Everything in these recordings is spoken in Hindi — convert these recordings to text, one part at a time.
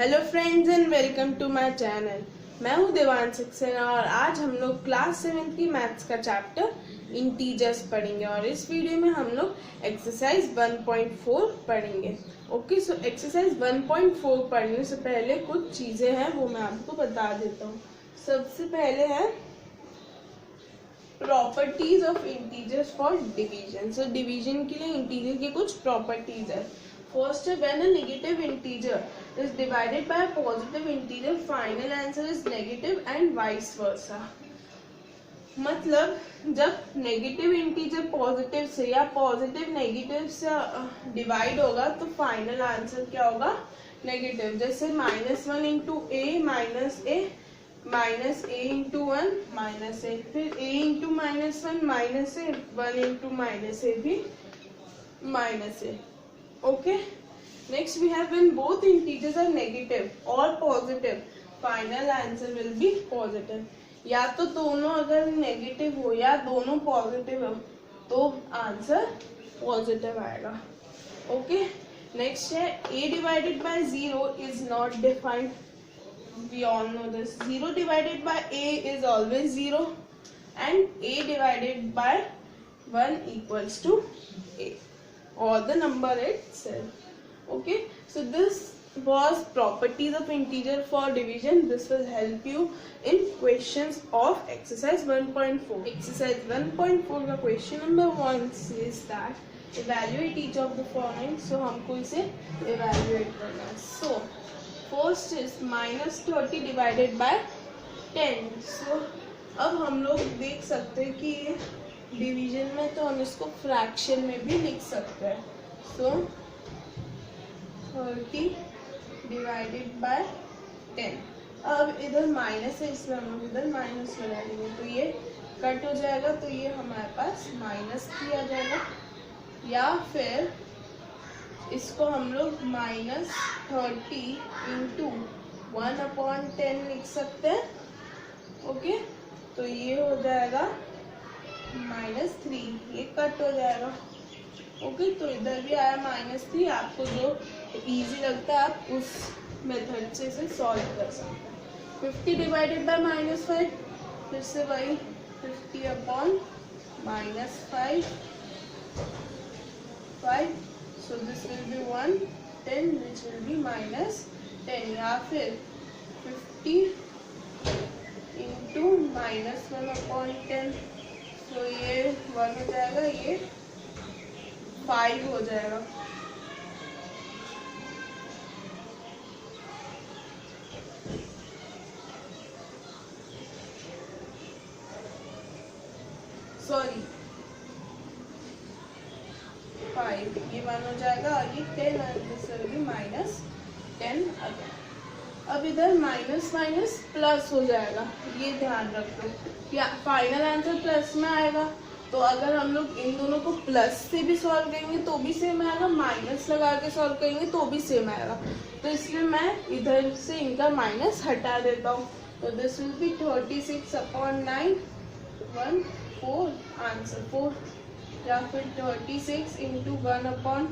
Hello friends and welcome to my channel. मैं हूं देवांश सक्सेना और आज हम लोग क्लास 7 की मैथ्स का चैप्टर इंटीजर्स पढ़ेंगे और इस वीडियो में हम लोग एक्सरसाइज 1.4 पढ़ेंगे। ओके, सो एक्सरसाइज 1.4 पढ़ने से पहले कुछ चीज़ें हैं वो मैं आपको बता देता हूँ। सबसे पहले है properties of integers for division. So division के लिए इंटीजर की कुछ प्रॉपर्टीज है। First, when a negative integer is divided by a positive integer, final answer is negative and vice versa. मतलब जब नेगेटिव इंटीजर पॉजिटिव से या पॉजिटिव नेगेटिव से डिवाइड होगा तो फाइनल आंसर क्या होगा? नेगेटिव। जैसे -1 into a minus a into 1 minus a, फिर a into -1 minus a, 1 into minus a भी minus a. Okay, next we have when both integers are negative or positive, final answer will be positive. या तो दोनों अगर नेगेटिव हो या दोनों पॉजिटिव हो तो आंसर पॉजिटिव आएगा। ओके, नेक्स्ट है a divided by 0 is not defined. We all know this. 0 divided by a is always 0 and a divided by 1 equals to a or the number itself. Okay, so this was properties of integer for division. This will help you in questions of exercise 1.4. Exercise 1.4 का question number 1 says that evaluate each of the following. So हमको इसे evaluate करना है. So first is -30 divided by 10. So अब हम लोग देख सकते हैं कि डिवीजन में तो हम इसको फ्रैक्शन में भी लिख सकते हैं। सो 30 डिवाइडेड बाय 10। अब इधर माइनस है इसलिए हम लोग इधर माइनस लगा देंगे तो ये कट हो जाएगा, तो ये हमारे पास -3 आ जाएगा। या फिर इसको हम लोग -30 इंटू 1/10 लिख सकते हैं। ओके, तो ये हो जाएगा -3, ये कट हो जाएगा। ओके, तो इधर भी आया -3। आपको जो इजी लगता है आप उस मेथड से इसे सॉल्व कर सकते हैं। 50 डिवाइडेड बाय -5, फिर से वही 50/-5 so this will be 110 which will be -10। या फिर 50 इंटू -1/10, तो ये 1 हो जाएगा, ये 5 हो जाएगा। सॉरी 5, ये 1 हो जाएगा और ये 10 और दिस विल बी -10 अगेन। अब इधर माइनस माइनस प्लस हो जाएगा, ये ध्यान रखो। या फाइनल आंसर प्लस में आएगा, तो अगर हम लोग इन दोनों को प्लस से भी सॉल्व करेंगे तो भी सेम आएगा, माइनस लगा के सॉल्व करेंगे तो भी सेम आएगा। तो इसलिए मैं इधर से इनका माइनस हटा देता हूँ। तो दिस विल बी 36/9, 1 4 आंसर 4। या फिर 36 into 1/9,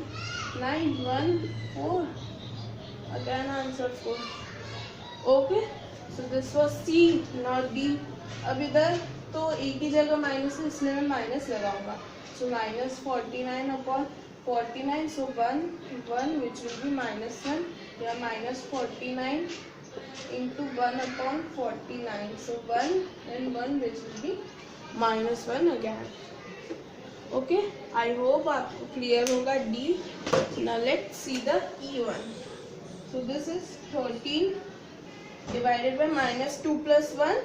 1 4 again answer 4। Okay, so this was C not D. अब इधर तो एक ही जगह माइनस है इसलिए मैं माइनस लगाऊंगा। सो -49/49, सो 1 विच विल बी -1, या -49 into 1/49, so 1 and 1 which will be -1 again. Okay, I hope आपको क्लियर होगा D. Now let's see the E1. So this is 13 divided by -2 plus 1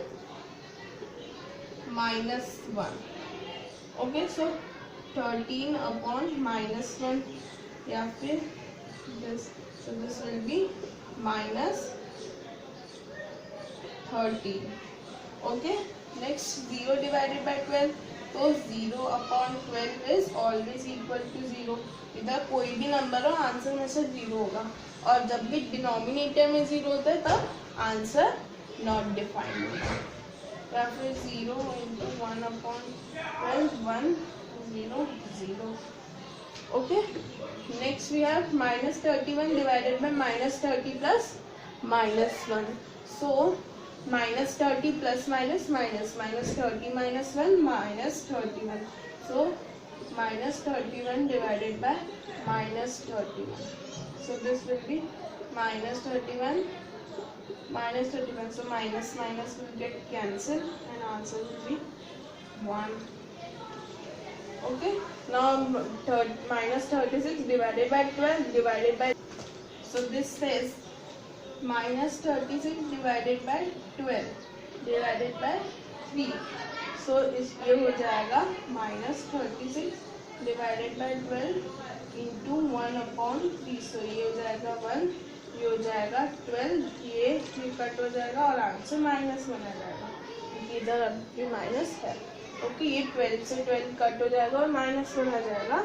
-1. Okay, so 13/-1 या फिर this, so this will be -13. Okay, next 0 divided by 12, तो 0/12 is always equal to 0. इधर कोई भी नंबर हो आंसर में से 0 होगा, और जब भी डिनोमिनेटर में 0 होता है तब आंसर नॉट डिफाइंड होगा। या फिर 0 into 1/12, 1 0 0। Okay, next we have -31 divided by -30 plus -1. So -30 plus minus minus, -30 minus 1 -31. So -31 divided by -31. So this will be -31 -31. So minus minus will get cancelled and answer will be 1. Okay. Now -36 divided by 12 divided by, so this says -36 divided by 12 divided by 3. So ये हो जाएगा -36 divided by 12 into 1/3. So ये हो जाएगा 1, ये हो जाएगा 12, ये कट हो जाएगा और आंसर -1 आ जाएगा क्योंकि इधर अभी माइनस है. ओके, ये 12 से 12 कट हो जाएगा और -1 आ जाएगा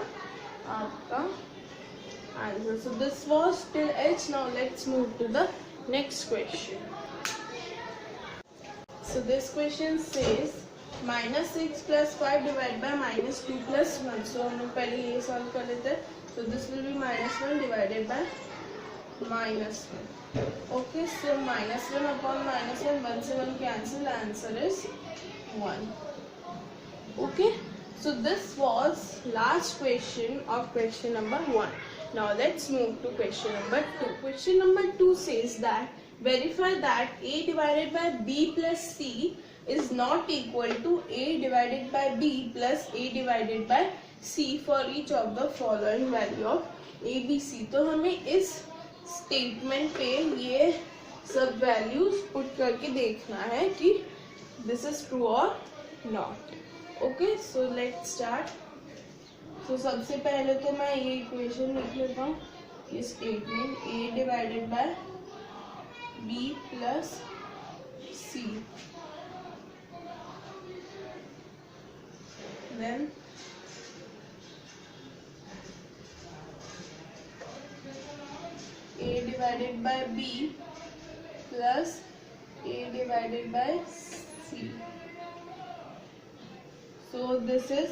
आपका answer. So this was till H. Now let's move to the next question. So this question says -6 plus 5 divided by -2 plus 1. So हम लोग पहले ये सॉल्व कर लेते हैं. So this will be -1 divided by -1. Okay, so -1 upon -1, 1 से 1 cancel, answer is 1. Okay, so this was last question of question number 1. Now let's move to question number 2. Question number 2 says that verify that a divided by b plus c is not equal to a divided by b plus a divided by c for each of the following value of a, b, c. तो हमें इस स्टेटमेंट पे ये सब वैल्यूज पुट करके देखना है कि दिस इज ट्रू और not. Okay, so let's start. तो सबसे पहले तो मैं ये इक्वेशन लिख लेता हूँ. ये statement a divided by b plus c, then a divided by b plus a divided by c. So this is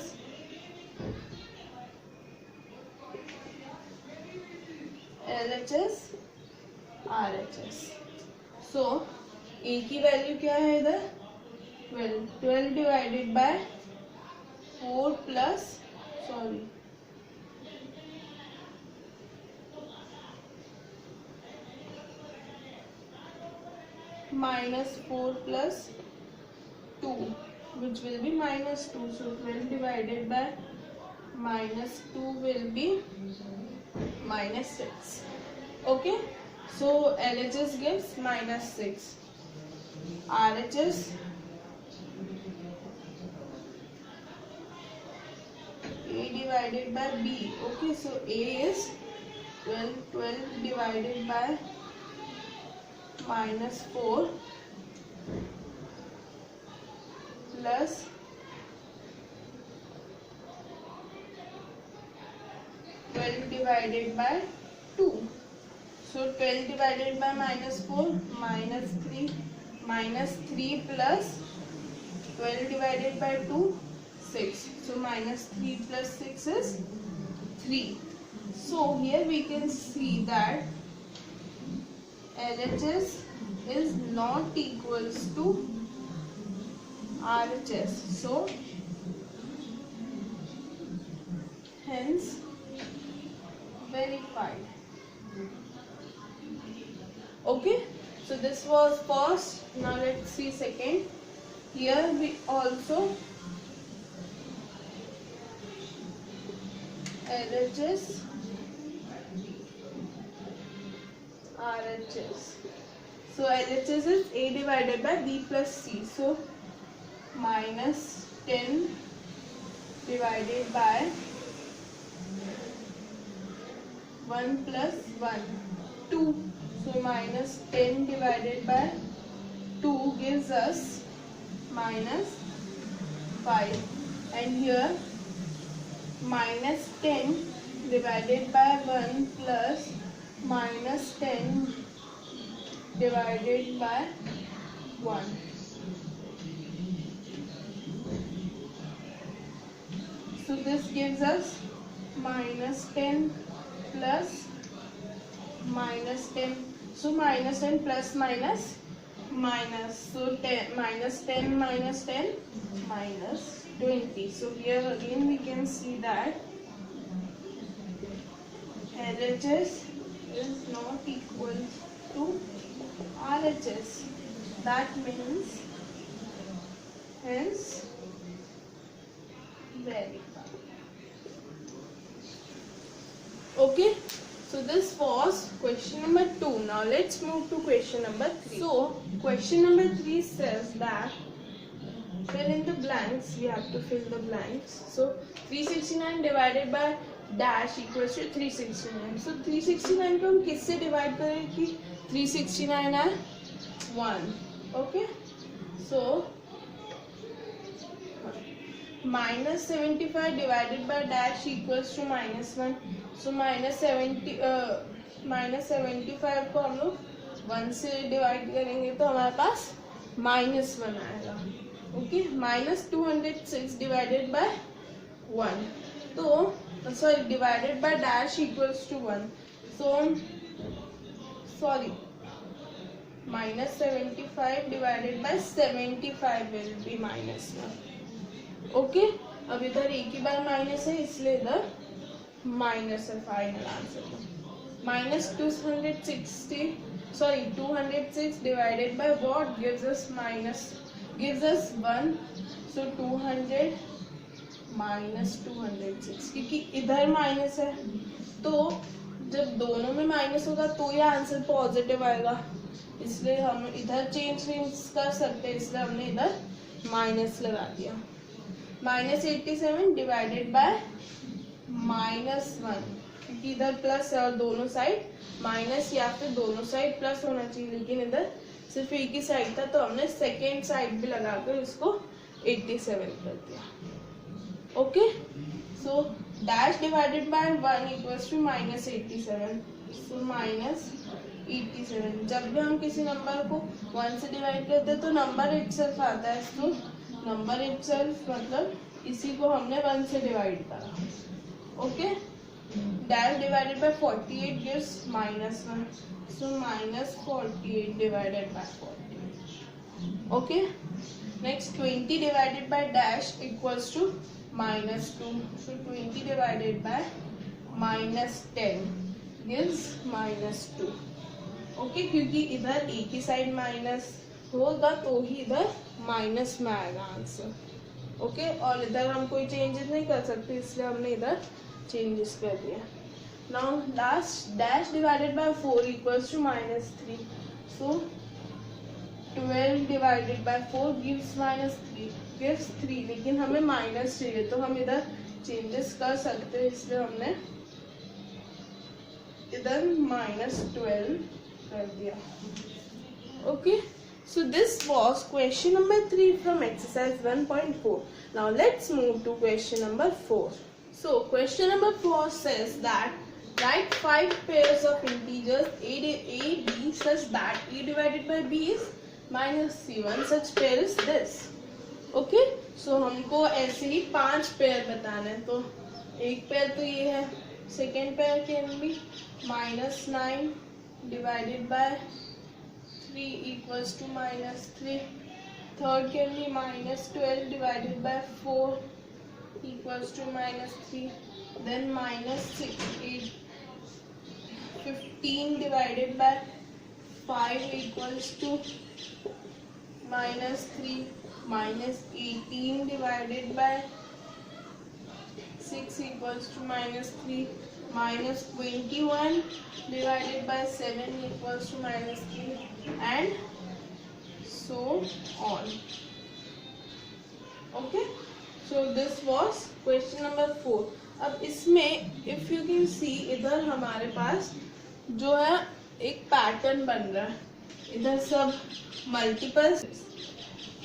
LHS RHS. So a की वैल्यू क्या है इधर 12. 12 divided by 4 plus -4 plus 2, which will be -2. So 12 divided by -2 will be -6. Okay, so LHS gives -6. RHS a divided by b. Okay, so a is 12. 12 divided by -4 plus 12 divided by 2. So 12 divided by -4 -3, -3 plus 12 divided by 2 6. So -3 plus 6 is 3. So here we can see that LHS is not equals to RHS. So hence verified. Okay, so this was first. Now let's see second. Here we also LHS RHS. So LHS is a divided by b plus c. So -10 divided by 1 plus 1 2. So -10 divided by 2 gives us -5. And here -10 divided by 1 plus -10 divided by 1. So this gives us -10 plus -10. So minus 10 plus minus minus. So 10 minus 10 minus 10 minus 20. So here again we can see that LHS is not equal to RHS. That means hence verify. Okay, so this was question number 2. Now let's move to question number 3. So question number 3 says that fill in the blanks. We have to fill the blanks. So 369 divided by dash equals to 369. So 369 को हम किससे डिवाइड करें कि 369 है 1. Okay, so minus 75 divided by dash equals to minus 1. So minus 75 को हम लोग 1 से डिवाइड करेंगे तो हमारे पास minus 1 आएगा. Okay, minus 206 divided by 1. तो sorry, divided by dash equals to 1. So sorry, minus 75 divided by 75 will be minus 1. Okay, अब इधर एक ही बार माइनस है इसलिए इधर माइनस है. Final answer minus 206 divided by what gives us 1. So 200 minus 206, क्योंकि इधर माइनस है तो जब दोनों में माइनस होगा तो ये आंसर पॉजिटिव आएगा, इसलिए हम इधर चेंज कर सकते हैं, इसलिए हमने इधर माइनस लगा दिया. माइनस 87 डिवाइडेड बाय माइनस 1, क्योंकि इधर प्लस है और दोनों साइड माइनस या फिर दोनों साइड प्लस होना चाहिए, लेकिन इधर सिर्फ एक ही साइड था तो हमने सेकेंड साइड भी लगाकर इसको 87 कर दिया. Okay, so dash divided by 1 equals to minus 87. So minus 87. जब भी हम किसी नंबर को 1 से डिवाइड करते हैं तो नंबर इटसेल्फ आता है. तो नंबर इटसेल्फ मतलब इसी को हमने 1 से डिवाइड करा. Okay, dash divided by 48 gives minus 1. So minus 48 divided by 48. Okay, next 20 divided by dash equals to minus 2. So 20 divided by minus 10 gives minus 2. Okay, क्योंकि इधर एक ही साइड माइनस होगा तो ही इधर माइनस में आएगा आंसर. ओके, और इधर हम कोई चेंजेस नहीं कर सकते इसलिए हमने इधर चेंजेस कर दिया. Now last dash divided by 4 equals to minus 3. So 12 divided by 4 gives minus 3, लेकिन हमें माइनस चाहिए तो हम इधर चेंजेस कर सकते हैं, इसलिए हमने इधर माइनस 12 कर दिया. Okay, so this was question number 3 from exercise 1.4. Now let's move to question number 4. So question number 4 says that write 5 pairs of integers a, b such that a divided by b is minus c. One such pair is this. Okay, so हमको ऐसे ही 5 पेयर बताना है. तो एक पेयर तो ये है, second pair can be minus 9 divided by 3 equals to minus 3. Third can be minus 12 divided by 4 equals to minus 3. Then minus 15 divided by 5 equals to minus 3. Minus 18 divided by 6 equals to minus 3. Minus 21 divided by 7 equals to minus 3, and so on. Okay, so this was question number 4. अब इसमें if you can see इधर हमारे पास जो है एक पैटर्न बन रहा है, इधर सब multiples.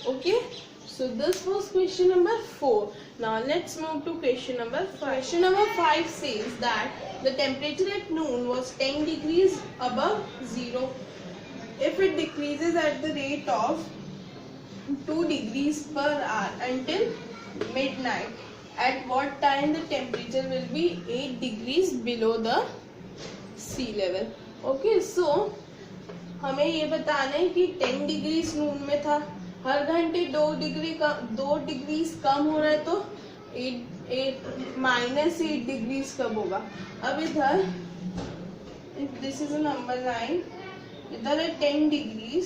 Okay, so this was question number 4. Now let's move to question number 5. Question number 5 says that the temperature at noon was 10 degrees above 0. If it decreases at the rate of 2 degrees per hour until midnight, at what time the temperature will be 8 degrees below the sea level. Okay, so हमें ये बताना है कि 10 डिग्री नून में था, हर घंटे 2 डिग्री कम हो रहा है, तो -8 डिग्री कब होगा। अब इधर this is a number line, इधर है 10 डिग्री,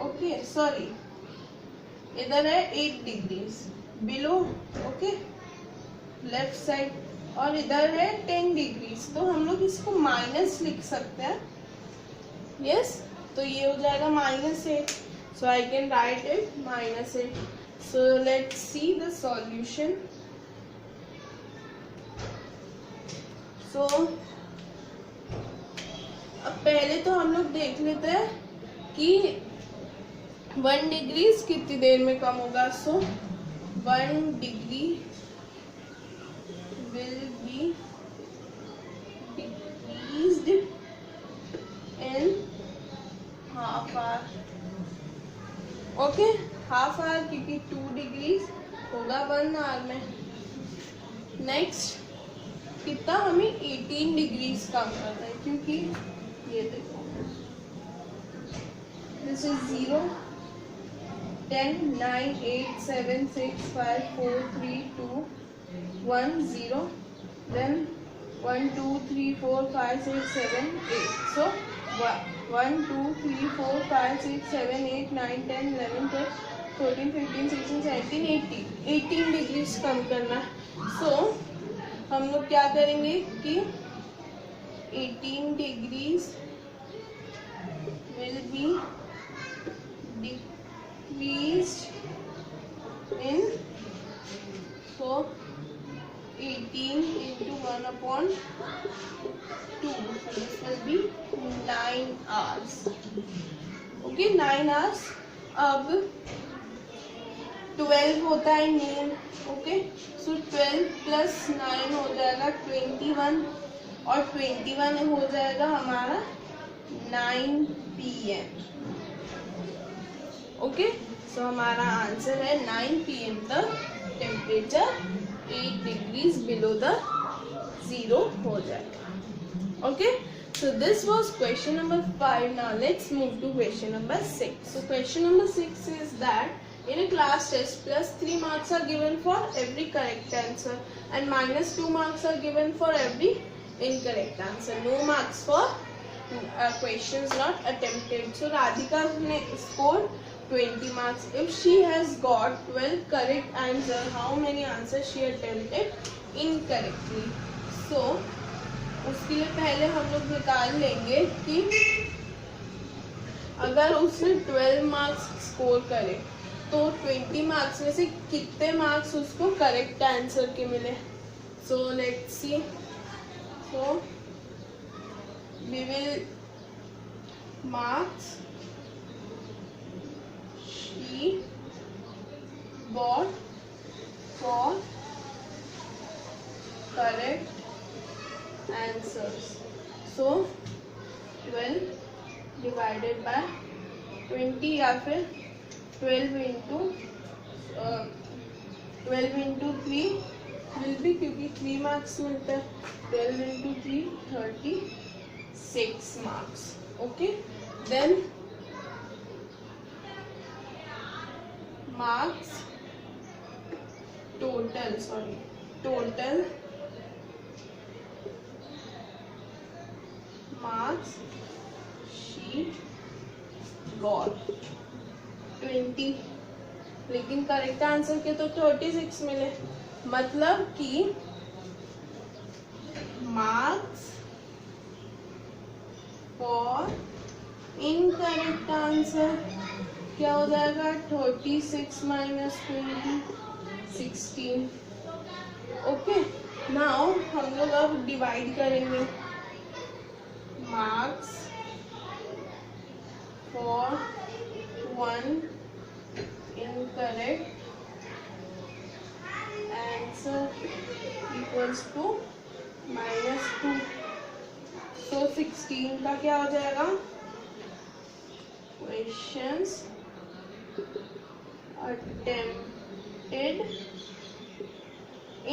ओके सॉरी इधर है 8 degree below, okay left side, और इधर है 10 डिग्री, तो हम लोग इसको माइनस लिख सकते हैं, यस तो ये हो जाएगा -8, so I can write it -8। So let's see the solution. So अब पहले तो हम लोग देख लेते हैं कि 1 डिग्री कितनी देर में कम होगा। सो 1 degree will be decreased in half hour, okay half hour, क्योंकि 2 डिग्री होगा 1 आवर में। नेक्स्ट कितना, हमें 18 डिग्री कम करना है, क्योंकि ये देखो this is 0 10 9 8 7 6 5 4 3 2 1 0, then 1 2 3 4 5 6 7 8, so 1 2 3 4 5 6 7 8 9 10 11 12 14 15 16 17 18 degree कम करना है। सो हम लोग क्या करेंगे कि 18 degrees will be decreased in, so 18 into 1/2, this will be 9 hours, okay 9 hours। अब 12 होता है नून, ओके सो 12 प्लस 9 हो जाएगा 21, और 21 हो जाएगा हमारा 9 PM, ओके सो हमारा आंसर है 9 PM तक टेम्परेचर 8 डिग्रीज बिलो द 0 हो जाएगा, okay. So this was question number 5. Now let's move to question number 6. So question number 6 is that in a class test +3 marks are given for every correct answer and -2 marks are given for every incorrect answer. No marks for questions not attempted. So Radhika ne scored 20 marks. If she has got 12 correct answer, how many answers she attempted incorrectly? So उसके लिए पहले हम लोग निकाल लेंगे कि अगर उसने 12 मार्क्स स्कोर करे तो 20 मार्क्स में से कितने मार्क्स उसको करेक्ट आंसर के मिले। So let's see, so we will marks she got for correct answers. So 12 divided by 20 या फिर 12 into 3 will be, क्योंकि 3 मार्क्स मिलता है, 12 into 3 36 marks, okay. Then marks total marks she got 20, लेकिन करेक्ट आंसर के तो 36 मिले, मतलब कि मार्क्स फॉर इनकरेक्ट आंसर क्या हो जाएगा, 36 माइनस 20 16, ओके। नाउ हम लोग अब डिवाइड करेंगे marks for 1 incorrect answer equals to -2, so 16 का क्या हो जाएगा, questions attempted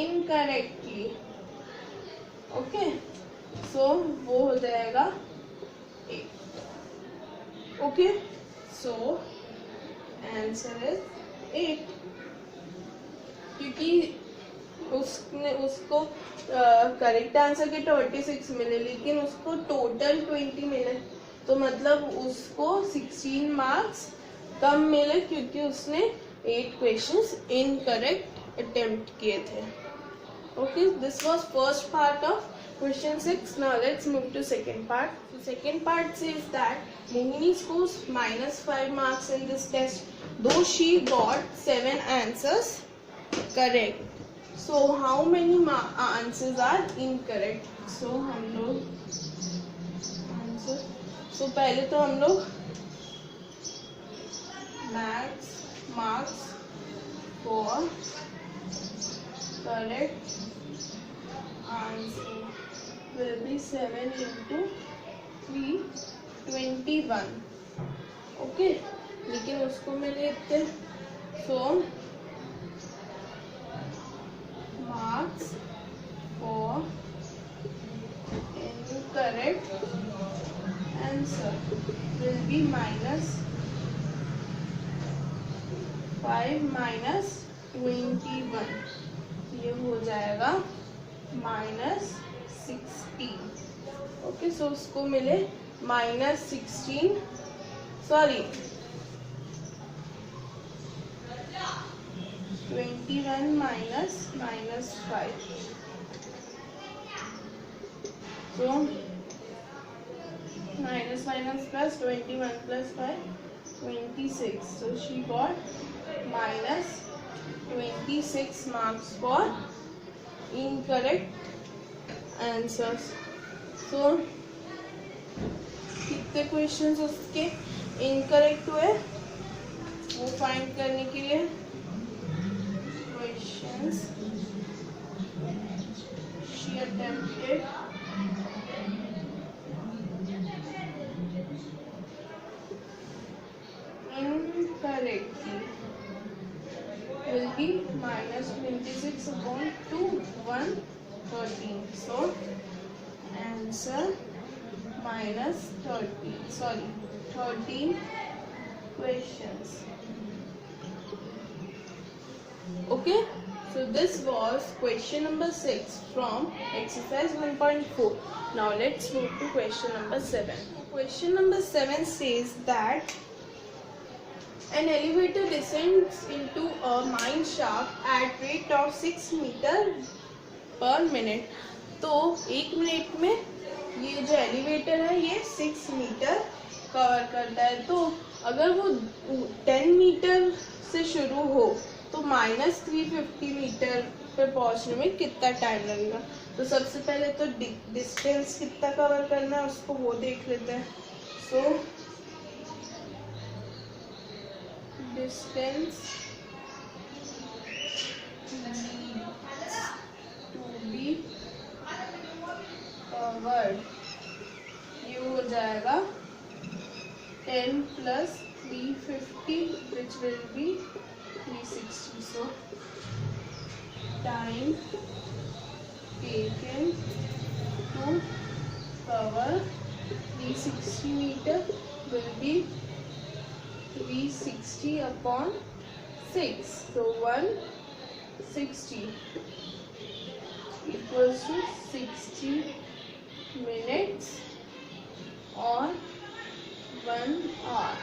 incorrectly, ओके। सो वो हो जाएगा 8, ओके, सो आंसर इज 8, क्योंकि उसको करेक्ट आंसर के 26 मिले लेकिन उसको टोटल 20 मिले, तो मतलब उसको 16 मार्क्स कम मिले क्योंकि उसने 8 क्वेश्चंस इनकरेक्ट अटेम्प्ट किए थे. Okay, this was first part of question 6. Now let's move to second part. The second part says that Mohini scores -5 marks in this test though she got 7 answers correct. So how many answers are incorrect? So हम लोग आंसर, so पहले तो हम लोग max marks for correct answer will be 7 into 3, 21. Okay, लेकिन उसको मैं लेते, so marks for incorrect answer will be -5 minus 21, ये हो जाएगा -16. ओके, सो उसको मिले -16, sorry 21 minus -5, so minus plus 21 plus 5, 26. So she got -26 marks for incorrect answers. So कितने क्वेश्चंस उसके इनकरेक्ट हुए वो फाइंड करने के लिए questions she attempted incorrectly will be -26 upon 2, 113. So answer -13 questions. Okay, so this was question number 6 from exercise 1.4. Now let's move to question number 7. Question number 7 says that an elevator descends into a mine shaft at rate of 6 meter per minute. तो 1 मिनट में ये जो एलिवेटर है ये 6 मीटर कवर करता है. तो अगर वो 10 मीटर से शुरू हो तो -350 मीटर पे पहुंचने में कितना टाइम लगेगा. तो सबसे पहले तो डिस्टेंस कितना कवर करना है उसको वो देख लेते हैं. So distance to be covered ये हो जाएगा 10 plus 350 which will be 360. So time taken to cover 360 meter will be 360 upon 6. So 160 equals to 60 minutes or 1 hour.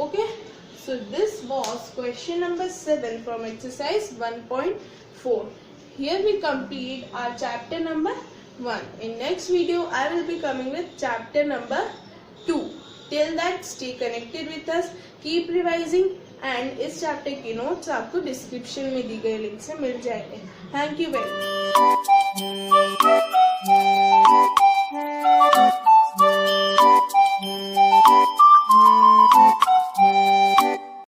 Okay, so this was question number 7 from exercise 1.4. Here we complete our chapter number 1. In next video I will be coming with chapter number 2. Till that stay connected with us, keep revising, and इस चैप्टर के नोट्स आपको डिस्क्रिप्शन में दी गई लिंक से मिल जाएंगे. Thank you very much.